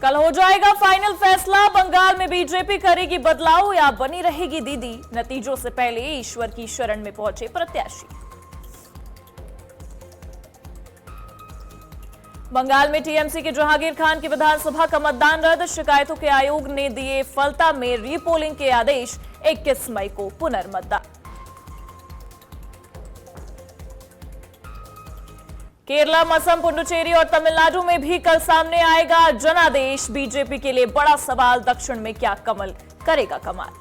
कल हो जाएगा फाइनल फैसला। बंगाल में बीजेपी करेगी बदलाव या बनी रहेगी दीदी। नतीजों से पहले ईश्वर की शरण में पहुंचे प्रत्याशी। बंगाल में टीएमसी के जहांगीर खान की विधानसभा का मतदान रद्द। शिकायतों के आयोग ने दिए फलता में रीपोलिंग के आदेश। 21 मई को पुनर्मतदान। केरला, असम, पुडुचेरी और तमिलनाडु में भी कल सामने आएगा जनादेश। बीजेपी के लिए बड़ा सवाल, दक्षिण में क्या कमल करेगा कमाल।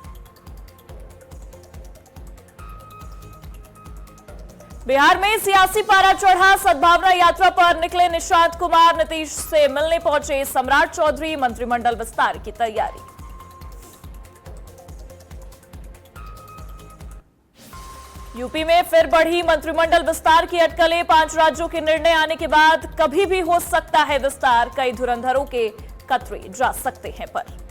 बिहार में सियासी पारा चढ़ा। सद्भावना यात्रा पर निकले निशांत कुमार। नीतीश से मिलने पहुंचे सम्राट चौधरी। मंत्रिमंडल विस्तार की तैयारी। यूपी में फिर बढ़ी मंत्रिमंडल विस्तार की अटकलें। 5 राज्यों के निर्णय आने के बाद कभी भी हो सकता है विस्तार। कई धुरंधरों के कतरे जा सकते हैं पर।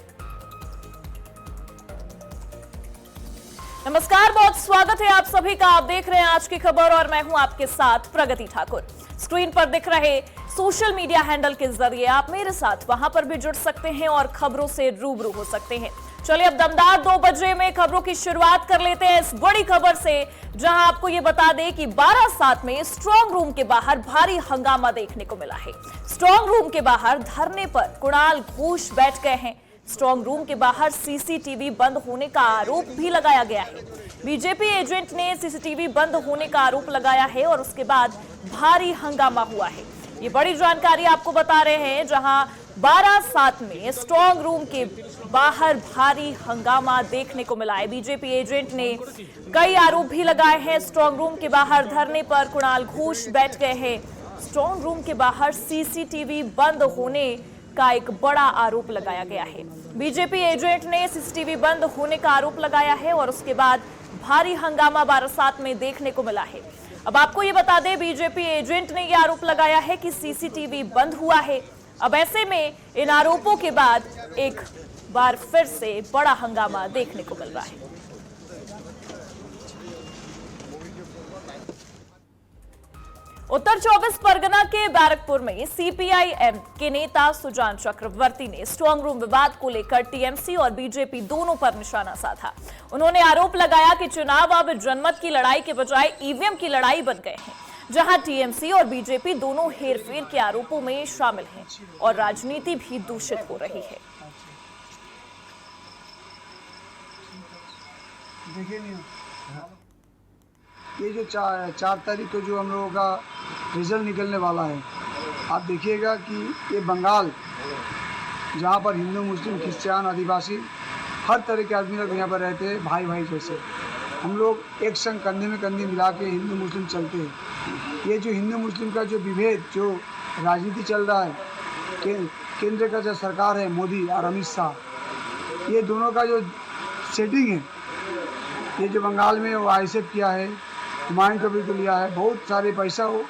नमस्कार, बहुत स्वागत है आप सभी का। आप देख रहे हैं आज की खबर और मैं हूं आपके साथ प्रगति ठाकुर। स्क्रीन पर दिख रहे सोशल मीडिया हैंडल के जरिए आप मेरे साथ वहां पर भी जुड़ सकते हैं और खबरों से रूबरू हो सकते हैं। चलिए अब दमदार 2 बजे में खबरों की शुरुआत कर लेते हैं इस बड़ी खबर से, जहां आपको ये बता दें कि 12/7 में स्ट्रांग रूम के बाहर भारी हंगामा देखने को मिला है। स्ट्रांग रूम के बाहर धरने पर कुणाल घोष बैठ गए हैं। स्ट्रांग रूम के बाहर सीसीटीवी बंद होने का आरोप भी लगाया गया है। बीजेपी एजेंट ने सीसीटीवी बंद होने का आरोप लगाया है और उसके बाद भारी हंगामा हुआ है। ये बड़ी जानकारी आपको बता रहे हैं, जहां 12/7 में स्ट्रांग रूम के बाहर भारी हंगामा देखने को मिला है। बीजेपी एजेंट ने कई आरोप भी लगाए हैं। स्ट्रांग रूम के बाहर धरने पर कुणाल घोष बैठ गए हैं। स्ट्रांग रूम के बाहर सीसीटीवी बंद होने का एक बड़ा आरोप लगाया गया है। बीजेपी एजेंट ने सीसीटीवी बंद होने का आरोप लगाया है और उसके बाद भारी हंगामा 12/7 में देखने को मिला है। अब आपको ये बता दें, बीजेपी एजेंट ने यह आरोप लगाया है कि सीसीटीवी बंद हुआ है। अब ऐसे में इन आरोपों के बाद एक बार फिर से बड़ा हंगामा देखने को मिल रहा है। उत्तर 24 परगना के बैरकपुर में सीपीआईएम के नेता सुजान चक्रवर्ती ने स्ट्रांग रूम विवाद को लेकर टीएमसी और बीजेपी दोनों पर निशाना साधा। उन्होंने आरोप लगाया कि चुनाव अब जनमत की लड़ाई के बजाय ईवीएम की लड़ाई बन गए हैं, जहां टीएमसी और बीजेपी दोनों हेरफेर के आरोपों में शामिल हैं और राजनीति भी दूषित हो रही है। ये जो 4 तारीख को जो हम लोगों का रिजल्ट निकलने वाला है, आप देखिएगा कि ये बंगाल, जहाँ पर हिंदू, मुस्लिम, क्रिश्चियन, आदिवासी, हर तरह के आदमी लोग यहाँ पर रहते हैं, भाई भाई जैसे। हम लोग एक संग कंधे में कंधे मिला के हिंदू मुस्लिम चलते हैं। ये जो हिंदू मुस्लिम का जो विभेद, जो राजनीति चल रहा है, केंद्र का जो सरकार है मोदी और अमित शाह, ये दोनों का जो सेटिंग है, ये जो बंगाल में वो आईएसएफ किया है, हुमायूं कबीर को लिया है, बहुत सारे पैसा वो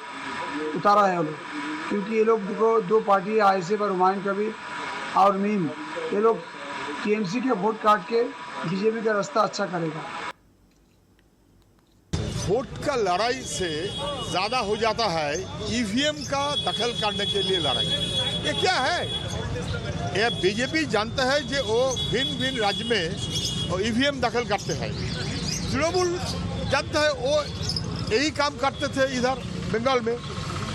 उतारा है वो लोग। क्योंकि ये लोग को 2 पार्टी है, आईएसएफ और हुमायूं कबीर और नीम, ये लोग टीएमसी के वोट काट के बीजेपी का रास्ता अच्छा करेगा। वोट का लड़ाई से ज़्यादा हो जाता है ईवीएम का दखल करने के लिए लड़ाई। ये क्या है? ये बीजेपी जानता है कि वो भिन्न भिन्न राज्य में ईवीएम दखल करते हैं। तृणमूल जानता है वो यही काम करते थे इधर बंगाल में।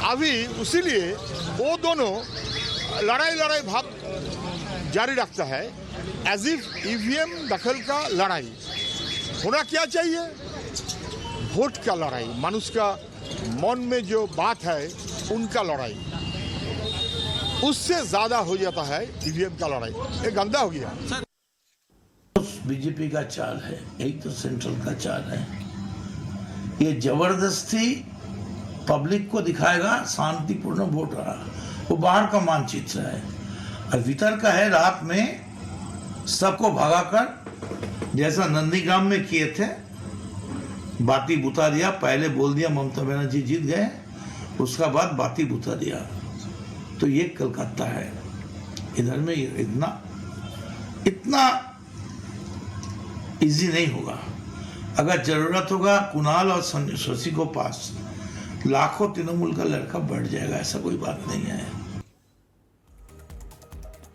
अभी उसीलिए वो दोनों लड़ाई भाव जारी रखता है। एज इफ ईवीएम दखल का लड़ाई होना क्या चाहिए? वोट का लड़ाई, मनुष्य का मन में जो बात है उनका लड़ाई, उससे ज्यादा हो जाता है ईवीएम का लड़ाई। ये गंदा हो गया। बीजेपी का चाल है, यही तो सेंट्रल का चाल है। ये जबरदस्ती पब्लिक को दिखाएगा शांतिपूर्ण वोट रहा, वो बाहर का मानचित्र है और भीतर का है। रात में सबको भगाकर, जैसा नंदीग्राम में किए थे, बाती बुता दिया। पहले बोल दिया ममता बनर्जी जीत गए, उसका बाद बाती बुता दिया। तो ये कलकत्ता है। इधर में इतना इजी नहीं होगा। अगर जरूरत होगा कुणाल और शशि को पास लाखों तृणमूल का लड़का बढ़ जाएगा, ऐसा कोई बात नहीं है।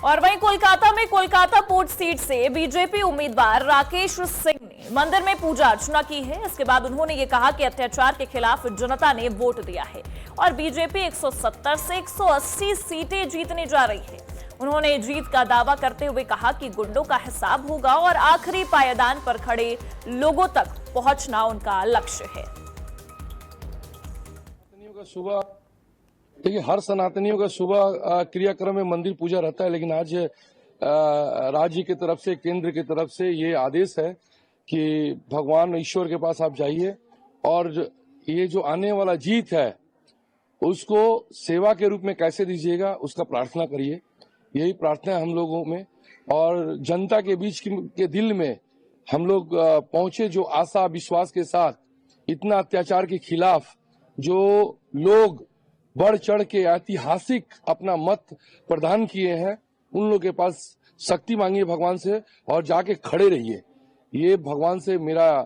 और वहीं कोलकाता में कोलकाता पोर्ट सीट से बीजेपी उम्मीदवार राकेश सिंह ने मंदिर में पूजा अर्चना की है। इसके बाद उन्होंने ये कहा कि अत्याचार के खिलाफ जनता ने वोट दिया है और बीजेपी 170 से 180 सीटें जीतने जा रही है। उन्होंने जीत का दावा करते हुए कहा कि गुंडों का हिसाब होगा और आखिरी पायदान पर खड़े लोगों तक पहुंचना उनका लक्ष्य है। सुबह देखिए, हर सनातनियों का सुबह क्रियाक्रम में मंदिर पूजा रहता है, लेकिन आज राज्य की तरफ से, केंद्र की तरफ से ये आदेश है कि भगवान ईश्वर के पास आप जाइए और ये जो आने वाला जीत है उसको सेवा के रूप में कैसे दीजिएगा उसका प्रार्थना करिए। यही प्रार्थना है हम लोगों में और जनता के बीच के दिल में हम लोग पहुंचे, जो आशा विश्वास के साथ इतना अत्याचार के खिलाफ जो लोग बढ़ चढ़ के ऐतिहासिक अपना मत प्रदान किए हैं, उन लोगों के पास शक्ति मांगिए भगवान से और जाके खड़े रहिए। ये भगवान से मेरा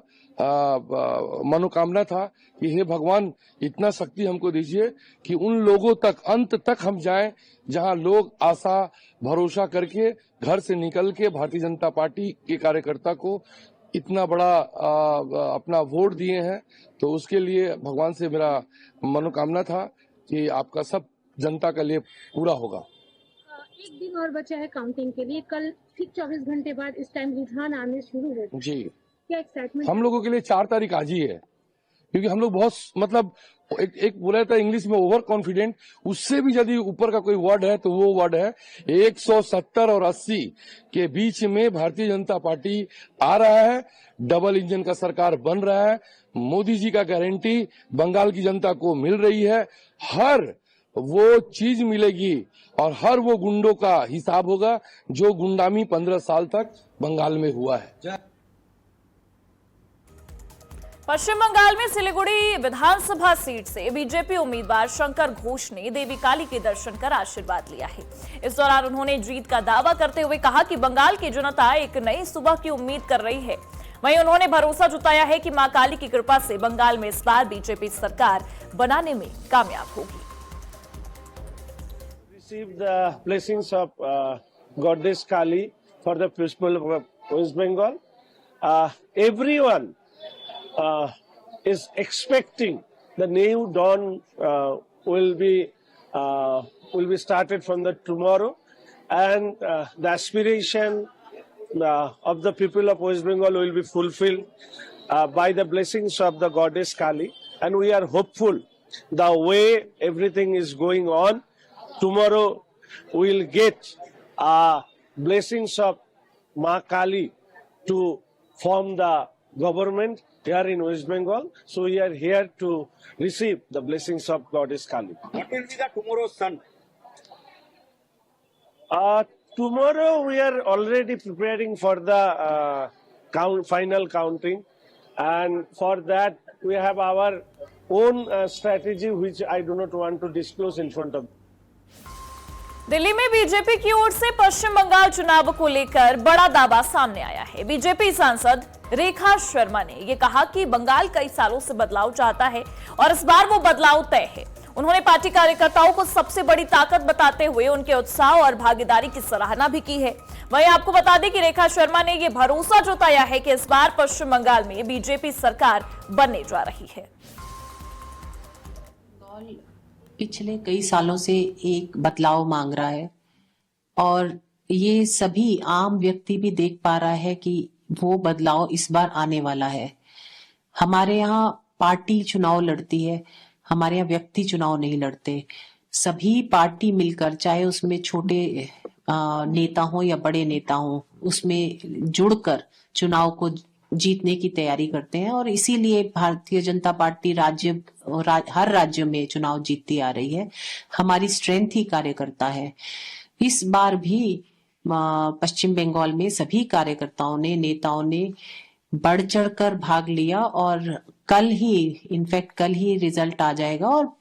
मनोकामना था कि हे भगवान, इतना शक्ति हमको दीजिए कि उन लोगों तक, अंत तक हम जाएं जहां लोग आशा भरोसा करके घर से निकल के भारतीय जनता पार्टी के कार्यकर्ता को इतना बड़ा अपना वोट दिए हैं। तो उसके लिए भगवान से मेरा मनोकामना था कि आपका सब जनता का लिए पूरा होगा। एक दिन और बचा है काउंटिंग के लिए, कल ठीक 24 घंटे बाद इस टाइम रुझान आने शुरू होगा। जी, क्या एक्साइटमेंट हम लोगों के लिए 4 तारीख आज ही है, क्योंकि हम लोग बहुत मतलब एक बोला था इंग्लिश में ओवर कॉन्फिडेंट, उससे भी यदि ऊपर का कोई वर्ड है तो वो वर्ड है 170 और 80 के बीच में भारतीय जनता पार्टी आ रहा है। डबल इंजन का सरकार बन रहा है। मोदी जी का गारंटी बंगाल की जनता को मिल रही है। हर वो चीज मिलेगी और हर वो गुंडों का हिसाब होगा जो गुंडामी 15 साल तक बंगाल में हुआ है। पश्चिम बंगाल में सिलीगुड़ी विधानसभा सीट से बीजेपी उम्मीदवार शंकर घोष ने देवी काली के दर्शन कर आशीर्वाद लिया है। इस दौरान उन्होंने जीत का दावा करते हुए कहा कि बंगाल की जनता एक नई सुबह की उम्मीद कर रही है। वहीं उन्होंने भरोसा जताया है कि मां काली की कृपा से बंगाल में इस बार बीजेपी सरकार बनाने में कामयाब होगी। Receive the blessings of Goddess Kali for the people of West Bengal. Everyone is expecting the new dawn will be started from the tomorrow, and the aspiration of the people of West Bengal will be fulfilled by the blessings of the Goddess Kali, and we are hopeful the way everything is going on. Tomorrow we will get blessings of Ma Kali to form the government here in West Bengal. So we are here to receive the blessings of Goddess Kali. What will be the tomorrow's sun? Tomorrow we are already preparing for the final counting, and for that we have our own strategy which I do not want to disclose in front of you. Delhi में BJP की ओर से पश्चिम बंगाल चुनाव को लेकर बड़ा दावा सामने आया है। बीजेपी सांसद रेखा शर्मा ने यह कहा कि बंगाल कई सालों से बदलाव चाहता है और इस बार वो बदलाव तय है। उन्होंने पार्टी कार्यकर्ताओं को सबसे बड़ी ताकत बताते हुए उनके उत्साह और भागीदारी की सराहना भी की है। वहीं आपको बता दें कि रेखा शर्मा ने यह भरोसा जताया है कि इस बार पश्चिम बंगाल में बीजेपी सरकार बनने जा रही है। पिछले कई सालों से एक बदलाव मांग रहा है और ये सभी आम व्यक्ति भी देख पा रहा है कि वो बदलाव इस बार आने वाला है। हमारे यहाँ पार्टी चुनाव लड़ती है, हमारे यहाँ व्यक्ति चुनाव नहीं लड़ते। सभी पार्टी मिलकर, चाहे उसमें छोटे नेता हो या बड़े नेता हो, उसमें जुड़कर चुनाव को जीतने की तैयारी करते हैं और इसीलिए भारतीय जनता पार्टी हर राज्य में चुनाव जीतती आ रही है। हमारी स्ट्रेंथ ही कार्यकर्ता है। इस बार भी पश्चिम बंगाल में सभी कार्यकर्ताओं ने, नेताओं ने बढ़ चढ़कर भाग लिया और कल ही रिजल्ट आ जाएगा और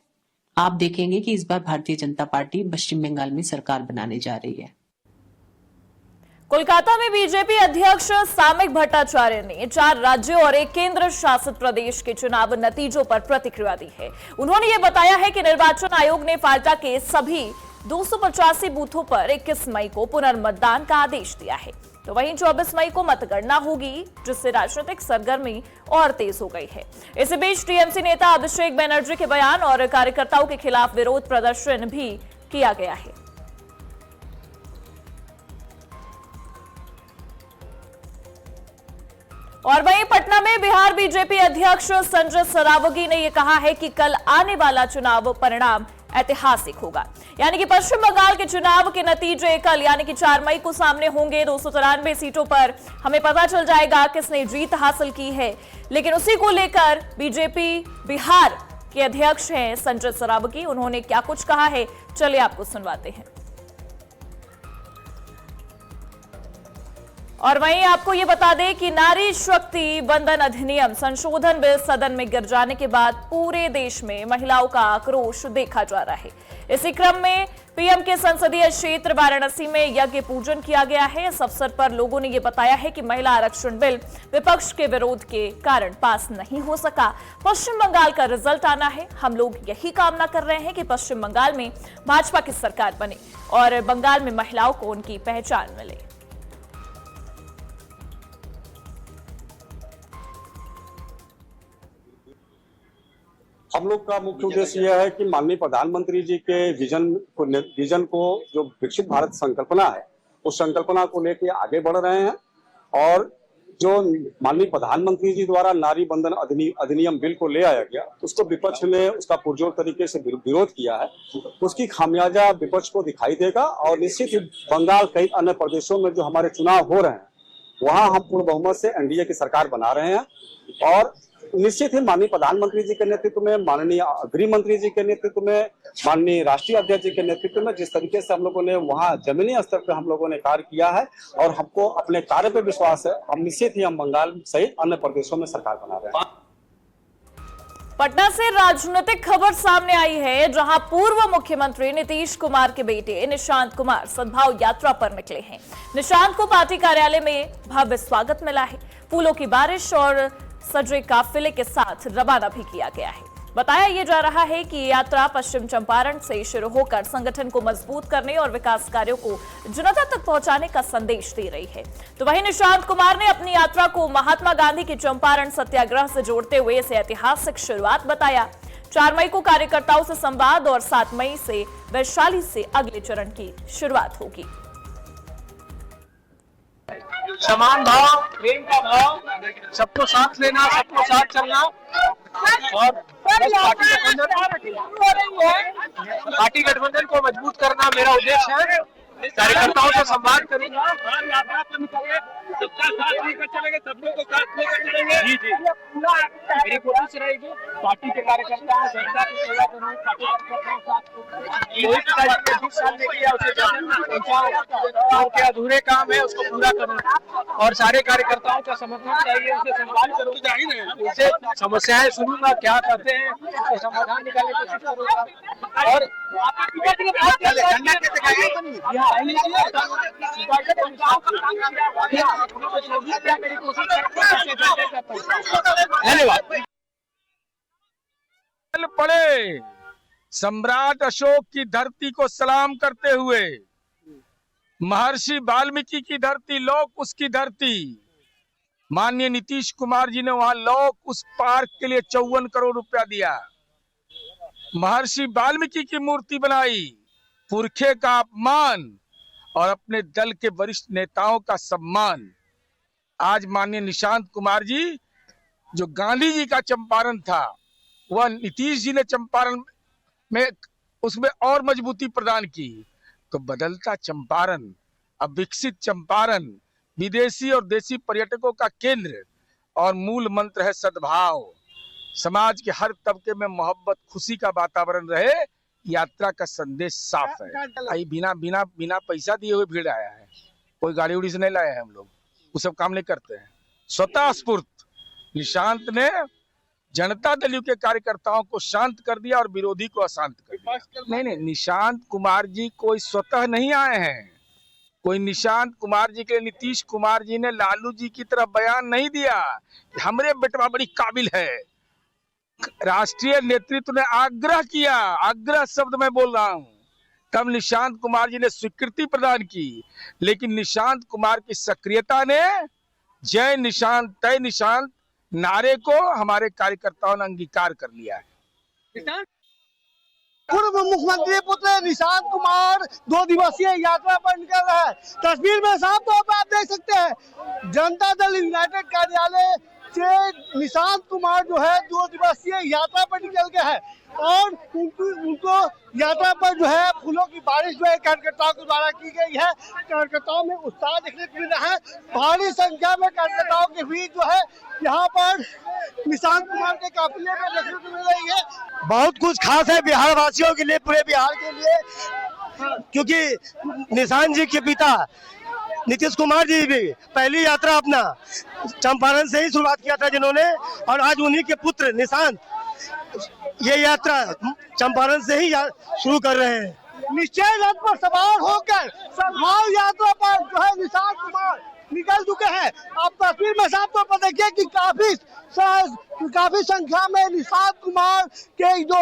आप देखेंगे कि इस बार भारतीय जनता पार्टी पश्चिम बंगाल में सरकार बनाने जा रही है। कोलकाता में बीजेपी अध्यक्ष सामिक भट्टाचार्य ने 4 राज्यों और एक केंद्र शासित प्रदेश के चुनाव नतीजों पर प्रतिक्रिया दी है। उन्होंने ये बताया है कि निर्वाचन आयोग ने फाल्टा के सभी 285 बूथों पर 21 मई को पुनर्मतदान का आदेश दिया है। तो वहीं 24 मई को मतगणना होगी, जिससे राजनीतिक सरगर्मी और तेज हो गई है। इसी बीच टीएमसी नेता अभिषेक बनर्जी के बयान और कार्यकर्ताओं के खिलाफ विरोध प्रदर्शन भी किया गया है। और वहीं पटना में बिहार बीजेपी अध्यक्ष संजय सरावगी ने यह कहा है कि कल आने वाला चुनाव परिणाम ऐतिहासिक होगा, यानी कि पश्चिम बंगाल के चुनाव के नतीजे कल यानी कि 4 मई को सामने होंगे। 293 सीटों पर हमें पता चल जाएगा किसने जीत हासिल की है। लेकिन उसी को लेकर बीजेपी बिहार के अध्यक्ष हैं संजय सरावगी, उन्होंने क्या कुछ कहा है, चलिए आपको सुनवाते हैं। और वहीं आपको ये बता दें कि नारी शक्ति वंदन अधिनियम संशोधन बिल सदन में गिर जाने के बाद पूरे देश में महिलाओं का आक्रोश देखा जा रहा है। इसी क्रम में पीएम के संसदीय क्षेत्र वाराणसी में यज्ञ पूजन किया गया है। इस अवसर पर लोगों ने यह बताया है कि महिला आरक्षण बिल विपक्ष के विरोध के कारण पास नहीं हो सका। पश्चिम बंगाल का रिजल्ट आना है, हम लोग यही कामना कर रहे हैं कि पश्चिम बंगाल में भाजपा की सरकार बने और बंगाल में महिलाओं को उनकी पहचान मिले। हम लोग का मुख्य उद्देश्य यह है कि माननीय प्रधानमंत्री जी के विजन को जो विकसित भारत संकल्पना है, उस संकल्पना को लेकर आगे बढ़ रहे हैं। और जो माननीय प्रधानमंत्री जी द्वारा नारी बंधन अधिनियम बिल को ले आया गया, उसको विपक्ष ने उसका पुरजोर तरीके से विरोध किया है। उसकी खामियाजा विपक्ष को दिखाई देगा और निश्चित ही बंगाल कई अन्य प्रदेशों में जो हमारे चुनाव हो रहे हैं, वहां हम पूर्ण बहुमत से एनडीए की सरकार बना रहे हैं। और निश्चित ही माननीय प्रधानमंत्री जी के नेतृत्व में, माननीय गृह मंत्री जी के नेतृत्व में, माननीय राष्ट्रीय अध्यक्ष जी के नेतृत्व में जिस तरीके से हम लोगों ने वहां जमीनी स्तर पर हम लोगों ने कार्य किया है और हमको अपने कार्य पे विश्वास है, हम निश्चित ही हम बंगाल सहित अन्य प्रदेशों में सरकार बना रहे हैं। पटना से राजनीतिक खबर सामने आई है, जहां पूर्व मुख्यमंत्री नीतीश कुमार के बेटे निशांत कुमार सद्भाव यात्रा पर निकले हैं। निशांत को पार्टी कार्यालय में भव्य स्वागत मिला है। फूलों की बारिश और सजे काफिले के साथ रवाना भी किया गया है। बताया यह जा रहा है कि ये यात्रा पश्चिम चंपारण से शुरू होकर संगठन को मजबूत करने और विकास कार्यों को जनता तक पहुंचाने का संदेश दे रही है। तो वहीं निशांत कुमार ने अपनी यात्रा को महात्मा गांधी के चंपारण सत्याग्रह से जोड़ते हुए इसे ऐतिहासिक शुरुआत बताया। 4 मई को कार्यकर्ताओं से संवाद और 7 मई से वैशाली से अगले चरण की शुरुआत होगी। समान भाव, प्रेम का भाव, सबको साथ लेना, सबको साथ चलना और पार्टी गठबंधन को मजबूत करना मेरा उद्देश्य है। कार्यकर्ताओं से संवाद करूंगा, सबका साथ लेकर चलेंगे, सब लोग को साथ लेकर चलेंगे। जी जी, मेरी कोशिश रहेगी पार्टी के कार्यकर्ताओं जनता की सेवा करूँ। के अधूरे काम है उसको पूरा करना और सारे कार्यकर्ताओं का समर्थन चाहिए, उसे संभाल करूंगा, उनसे समस्याएं सुनूंगा, क्या कहते हैं तो समाधान निकालने की कोशिश करूंगा। और धन्यवाद। पड़े सम्राट अशोक की धरती को सलाम करते हुए, महर्षि वाल्मीकि की धरती, लौह कुश की धरती, माननीय नीतीश कुमार जी ने वहां लौह कुश पार्क के लिए 54 करोड़ रुपया दिया। महर्षि वाल्मीकि की मूर्ति बनाई। पुरखे का अपमान और अपने दल के वरिष्ठ नेताओं का सम्मान। आज माननीय निशांत कुमार जी, जो गांधी जी का चंपारण था, वह नीतीश जी ने चंपारण में उसमें और मजबूती प्रदान की। तो बदलता चंपारण, अब विकसित चंपारण, विदेशी और देशी पर्यटकों का केंद्र और मूल मंत्र है सद्भाव। समाज के हर तबके में मोहब्बत, खुशी का वातावरण रहे, यात्रा का संदेश साफ है। बिना पैसा दिए हुए भीड़ आया है, कोई गाड़ी उड़ी से नहीं लाया है। हम लोग वो सब काम नहीं करते हैं। स्वतः स्फूर्त निशांत ने जनता दल के कार्यकर्ताओं को शांत कर दिया और विरोधी को अशांत कर दिया। नहीं, निशांत कुमार जी कोई स्वतः नहीं आए हैं। कोई निशांत कुमार जी के नीतीश कुमार जी ने लालू जी की तरफ बयान नहीं दिया कि हमरे बेटवा बड़ी काबिल है। राष्ट्रीय नेतृत्व ने आग्रह किया, आग्रह शब्द में बोल रहा हूं, तब निशांत कुमार जी ने स्वीकृति प्रदान की, लेकिन निशांत कुमार की सक्रियता ने जय निशांत तय निशांत नारे को हमारे कार्यकर्ताओं ने अंगीकार कर लिया है। पूर्व मुख्यमंत्री पुत्र निशांत कुमार 2 दिवसीय यात्रा पर निकल रहा है। तस्वीर में साफ तौर पर आप देख सकते हैं जनता दल यूनाइटेड कार्यालय से निशांत कुमार जो है 2 दिवसीय यात्रा पर निकल गए हैं और उनको यात्रा पर जो है फूलों की बारिश जो है कार्यकर्ताओं के द्वारा की गई है। कार्यकर्ताओं में उत्साह देखने को मिल रहा है। भारी संख्या में कार्यकर्ताओं के बीच जो है यहाँ पर निशांत कुमार के काफिले में देखने को मिल रही है। बहुत कुछ खास है बिहार वासियों के लिए, पूरे बिहार के लिए, क्योंकि निशांत जी के पिता नीतीश कुमार जी भी पहली यात्रा अपना चंपारण से ही शुरुआत किया था जिन्होंने, और आज उन्हीं के पुत्र निशांत ये यात्रा चंपारण से ही शुरू कर रहे हैं। निश्चय रथ पर सवार होकर सद्भाव यात्रा पर जो है निशांत कुमार निकल चुके हैं। आप तस्वीर में साफ तौर पर देखिए कि काफी संख्या में निशांत कुमार के जो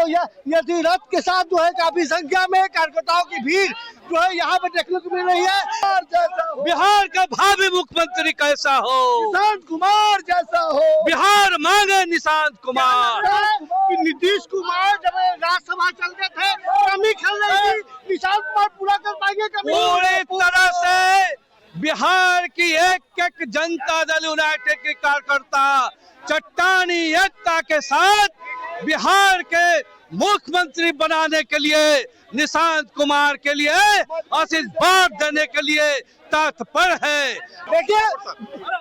यथी रथ के साथ जो है काफी संख्या में कार्यकर्ताओं की भीड़ जो है यहाँ पे देखने को मिल रही है। बिहार का भावी मुख्यमंत्री कैसा हो, निशांत कुमार जैसा हो, बिहार मांगे निशांत कुमार। नीतीश कुमार जब राज्यसभा चलते थे कमी खल रही थी, निशांत कुमार पूरा कर पाएंगे कमी? पूरी तरह से बिहार की एक जनता दल यूनाइटेड के कार्यकर्ता चट्टानी एकता के साथ बिहार के मुख्यमंत्री बनाने के लिए निशांत कुमार के लिए आशीर्वाद देने के लिए तत्पर है। देखिए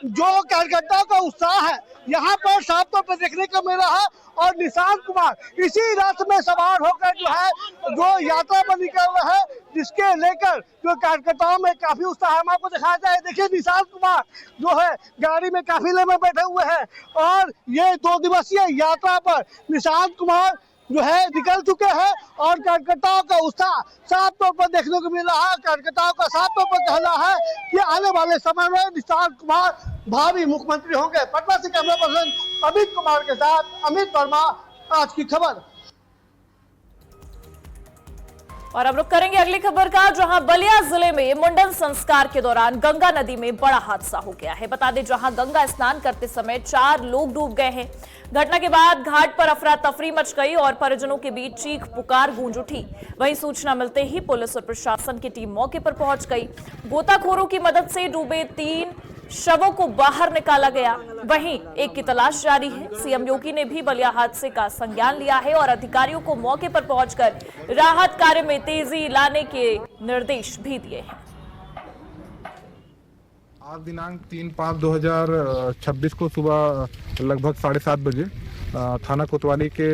जो कार्यकर्ताओं का उत्साह है यहाँ पर साफ तौर पर देखने को मिल रहा है और निशांत कुमार इसी रथ में सवार होकर जो है जो यात्रा पर निकल रहा है, जिसके लेकर जो कार्यकर्ताओं में काफी उत्साह हम आपको दिखाया जाए। देखिए निशांत कुमार जो है गाड़ी में काफिले में बैठे हुए हैं और ये 2 दिवसीय यात्रा पर निशांत कुमार जो है निकल चुके हैं और कार्यकर्ताओं का उत्साह साफ तौर पर देखने को मिल रहा है। कार्यकर्ताओं का साफ तौर पर कहना है कि आने वाले समय में निशांत कुमार भावी मुख्यमंत्री होंगे। पटना से कैमरा पर्सन अमित कुमार के साथ अमित वर्मा, आज की खबर। और अब रुक करेंगे अगली खबर का, जहां बलिया जिले में मुंडन संस्कार के दौरान गंगा नदी में बड़ा हादसा हो गया है। बता दें जहां गंगा स्नान करते समय 4 लोग डूब गए हैं। घटना के बाद घाट पर अफरा तफरी मच गई और परिजनों के बीच चीख पुकार गूंज उठी। वहीं सूचना मिलते ही पुलिस और प्रशासन की टीम मौके पर पहुंच गई। गोताखोरों की मदद से डूबे 3 शवों को बाहर निकाला गया। वहीं एक की तलाश जारी है। सीएम योगी ने भी बलिया हादसे का संज्ञान लिया है और अधिकारियों को मौके पर पहुंचकर राहत कार्य में तेजी लाने के निर्देश भी दिए हैं। आज दिनांक 3/5/2026 को सुबह लगभग 7:30 बजे थाना कोतवाली के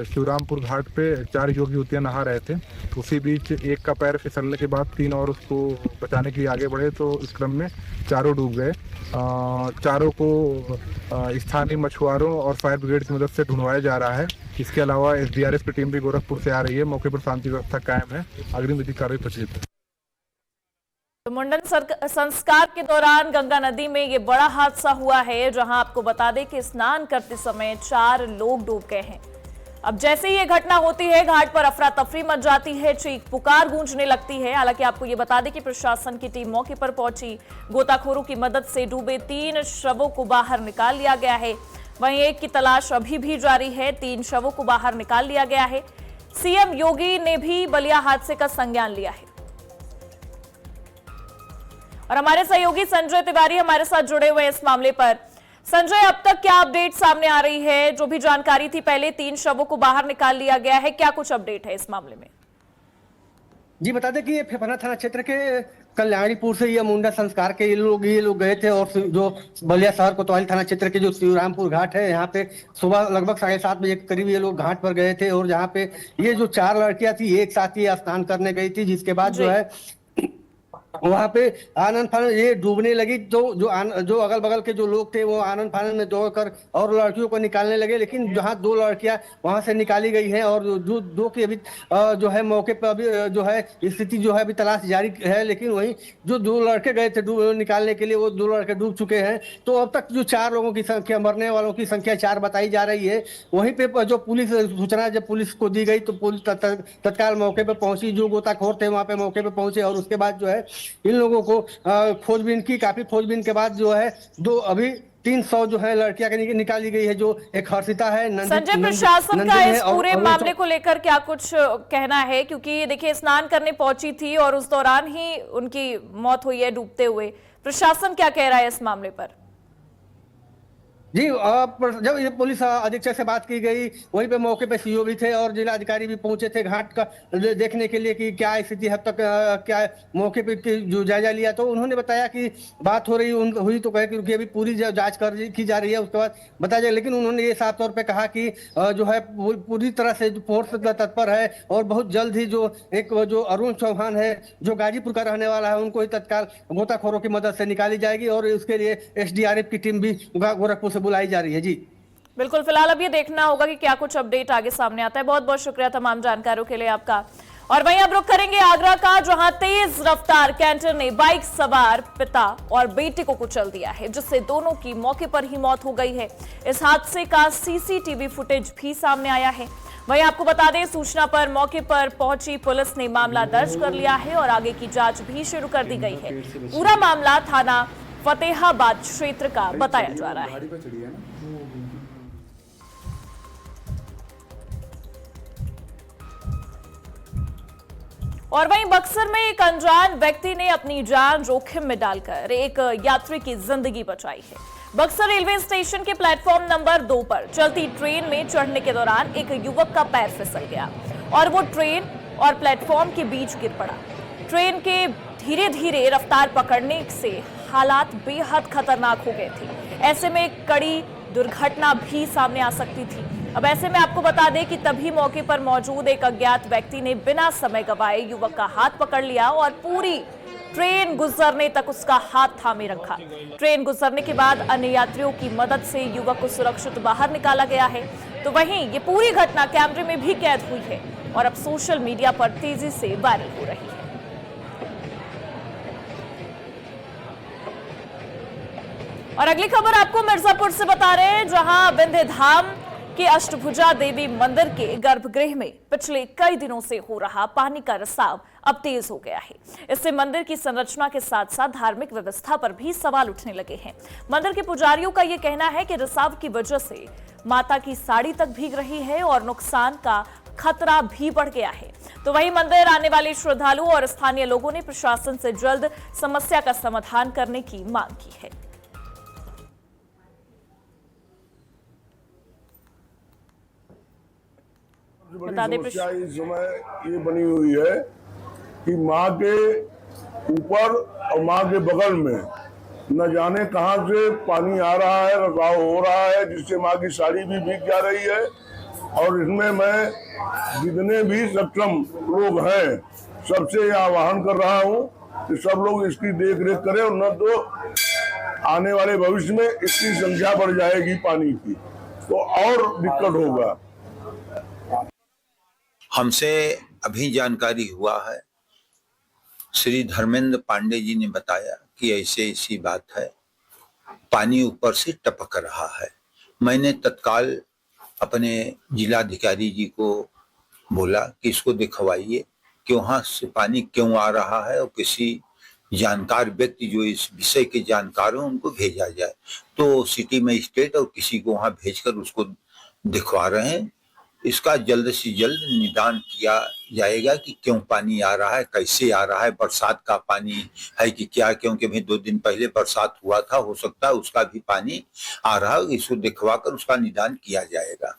शिवरामपुर घाट पे 4 युवक युवतियां नहा रहे थे। उसी बीच एक का पैर फिसलने के बाद 3 और उसको बचाने के लिए आगे बढ़े तो इस क्रम में चारों डूब गए। चारों को स्थानीय मछुआरों और फायर ब्रिगेड की मदद से ढूंढवाया जा रहा है। इसके अलावा SDRF की टीम भी गोरखपुर से आ रही है। मौके पर शांति व्यवस्था कायम है। अग्रिम विधि कार्रवाई प्रचलित है। मुंडन संस्कार के दौरान गंगा नदी में ये बड़ा हादसा हुआ है, जहां आपको बता दें कि स्नान करते समय 4 लोग डूब गए हैं। अब जैसे ही ये घटना होती है घाट पर अफरा तफरी मच जाती है, चीख पुकार गूंजने लगती है। हालांकि आपको ये बता दें कि प्रशासन की टीम मौके पर पहुंची। गोताखोरों की मदद से डूबे 3 शवों को बाहर निकाल लिया गया है। वहीं एक की तलाश अभी भी जारी है। 3 शवों को बाहर निकाल लिया गया है। सीएम योगी ने भी बलिया हादसे का संज्ञान लिया है और हमारे सहयोगी संजय तिवारी हमारे साथ जुड़े हुए हैं इस मामले पर। संजय, अब तक क्या अपडेट सामने आ रही है? जो भी जानकारी थी पहले 3 शवों को बाहर निकाल लिया गया है, क्या कुछ अपडेट है इस मामले में? जी बता दें कि ये फेफना थाना क्षेत्र के कल्याणीपुर से ये मुंडन संस्कार के ये लोग गए थे और जो बलिया शहर कोतवाली थाना क्षेत्र के जो शिवरामपुर घाट है यहाँ पे सुबह लगभग 7:30 बजे के करीब ये लोग घाट पर गए थे और जहाँ पे ये जो 4 लड़कियां थी एक साथ ही स्नान करने गई थी, जिसके बाद जो है वहां पे आनंद फानंद ये डूबने लगी, तो जो अगल बगल के जो लोग थे वो आनंद फानंद में दौड़कर और लड़कियों को निकालने लगे, लेकिन जहां 2 लड़कियां वहां से निकाली गई हैं और दो की अभी जो है मौके पर अभी जो है स्थिति जो है अभी तलाश जारी है। लेकिन वहीं जो 2 लड़के गए थे निकालने के लिए, वो 2 लड़के डूब चुके हैं। तो अब तक जो 4 लोगों की संख्या, मरने वालों की संख्या 4 बताई जा रही है। वहीं पे जो पुलिस सूचना जब पुलिस को दी गई तो पुलिस तत्काल मौके पर पहुंची, जो गोताखोर थे वहां पे मौके पर पहुंचे और उसके बाद जो है इन लोगों को खोजबीन की। काफी खोजबीन के बाद जो है अभी 300 जो है लड़कियां निकाली गई है, जो एक हर्षिता है, संजय, प्रशासन का इस पूरे मामले को लेकर क्या कुछ कहना है? क्योंकि देखिए स्नान करने पहुंची थी और उस दौरान ही उनकी मौत हुई है डूबते हुए। प्रशासन क्या कह रहा है इस मामले पर? जी, जब ये पुलिस अधीक्षक से बात की गई, वहीं पे मौके पे सीओ भी थे और जिला अधिकारी भी पहुंचे थे घाट का देखने के लिए कि क्या स्थिति है, अब तक क्या मौके पे जो जायजा लिया। तो उन्होंने बताया कि बात हुई तो कहे क्योंकि अभी पूरी जांच की जा रही है, उसके बाद बताया जाए। लेकिन उन्होंने ये साफ तौर पे कहा कि जो है पूरी तरह से फोर्स तत्पर है और बहुत जल्द ही जो अरुण चौहान है, जो गाजीपुर का रहने वाला है, उनको ही तत्काल गोताखोरों की मदद से निकाली जाएगी और उसके लिए SDRF की टीम भी गोरखपुर बुलाई जा रही है। जी बिल्कुल, फिलहाल अब ये देखना होगा कि क्या कुछ अपडेट आगे सामने आता है। बहुत बहुत शुक्रिया तमाम जानकारों के लिए आपका। और वहीं अब रुख करेंगे आगरा का, जहां तेज रफ्तार कैंटर ने बाइक सवार पिता और बेटे को कुचल दिया है, जिससे दोनों की मौके पर ही मौत हो गई है। इस हादसे का CCTV फुटेज भी सामने आया है। वहीं आपको बता दें, सूचना पर मौके पर पहुंची पुलिस ने मामला दर्ज कर लिया है और आगे की जांच भी शुरू कर दी गई है। पूरा मामला थाना फतेहाबाद क्षेत्र का बताया जा रहा है। और वहीं बक्सर में एक अनजान व्यक्ति ने अपनी जान जोखिम में डालकर एक यात्री की जिंदगी बचाई है। बक्सर रेलवे स्टेशन के प्लेटफॉर्म नंबर 2 पर चलती ट्रेन में चढ़ने के दौरान एक युवक का पैर फिसल गया और वो ट्रेन और प्लेटफॉर्म के बीच गिर पड़ा। ट्रेन के धीरे धीरे रफ्तार पकड़ने से हालात बेहद खतरनाक हो गए थे। ऐसे में एक कड़ी दुर्घटना भी सामने आ सकती थी। अब ऐसे में आपको बता दें कि तभी मौके पर मौजूद एक अज्ञात व्यक्ति ने बिना समय गवाए युवक का हाथ पकड़ लिया और पूरी ट्रेन गुजरने तक उसका हाथ थामे रखा। ट्रेन गुजरने के बाद अन्य यात्रियों की मदद से युवक को सुरक्षित बाहर निकाला गया है। तो वहीं ये पूरी घटना कैमरे में भी कैद हुई है और अब सोशल मीडिया पर तेजी से वायरल हो रही है। और अगली खबर आपको मिर्जापुर से बता रहे हैं, जहां विंध्यधाम के अष्टभुजा देवी मंदिर के गर्भगृह में पिछले कई दिनों से हो रहा पानी का रिसाव अब तेज हो गया है। इससे मंदिर की संरचना के साथ साथ धार्मिक व्यवस्था पर भी सवाल उठने लगे हैं। मंदिर के पुजारियों का यह कहना है कि रिसाव की वजह से माता की साड़ी तक भीग रही है और नुकसान का खतरा भी बढ़ गया है। तो वहीं मंदिर आने वाले श्रद्धालुओं और स्थानीय लोगों ने प्रशासन से जल्द समस्या का समाधान करने की मांग की है। बड़ी समस्या इस समय ये बनी हुई है कि माँ के ऊपर और माँ के बगल में न जाने कहां से पानी आ रहा है, रिसाव हो रहा है, जिससे माँ की साड़ी भी भीग जा रही है। और इसमें मैं जितने भी सक्षम लोग हैं सबसे आह्वान कर रहा हूँ कि सब लोग इसकी देख रेख करें और न तो आने वाले भविष्य में इसकी संख्या बढ़ जाएगी पानी की, तो और दिक्कत होगा। हमसे अभी जानकारी हुआ है, श्री धर्मेंद्र पांडे जी ने बताया कि ऐसी बात है, पानी ऊपर से टपक रहा है। मैंने तत्काल अपने जिलाधिकारी जी को बोला कि इसको दिखवाइए कि वहां से पानी क्यों आ रहा है और किसी जानकार व्यक्ति जो इस विषय के जानकार हो उनको भेजा जाए। तो सिटी मजिस्ट्रेट और किसी को वहां भेजकर उसको दिखवा रहे हैं। इसका जल्द से जल्द निदान किया जाएगा कि क्यों पानी आ रहा है, कैसे आ रहा है, बरसात का पानी है कि क्या, क्योंकि अभी 2 दिन पहले बरसात हुआ था, हो सकता है उसका भी पानी आ रहा है। इसको दिखवाकर उसका निदान किया जाएगा।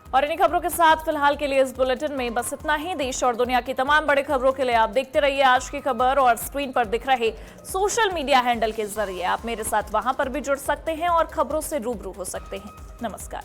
और इन्हीं खबरों के साथ फिलहाल के लिए इस बुलेटिन में बस इतना ही। देश और दुनिया की तमाम बड़ी खबरों के लिए आप देखते रहिए आज की खबर और स्क्रीन पर दिख रहे सोशल मीडिया हैंडल के जरिए आप मेरे साथ वहां पर भी जुड़ सकते हैं और खबरों से रूबरू हो सकते हैं। नमस्कार।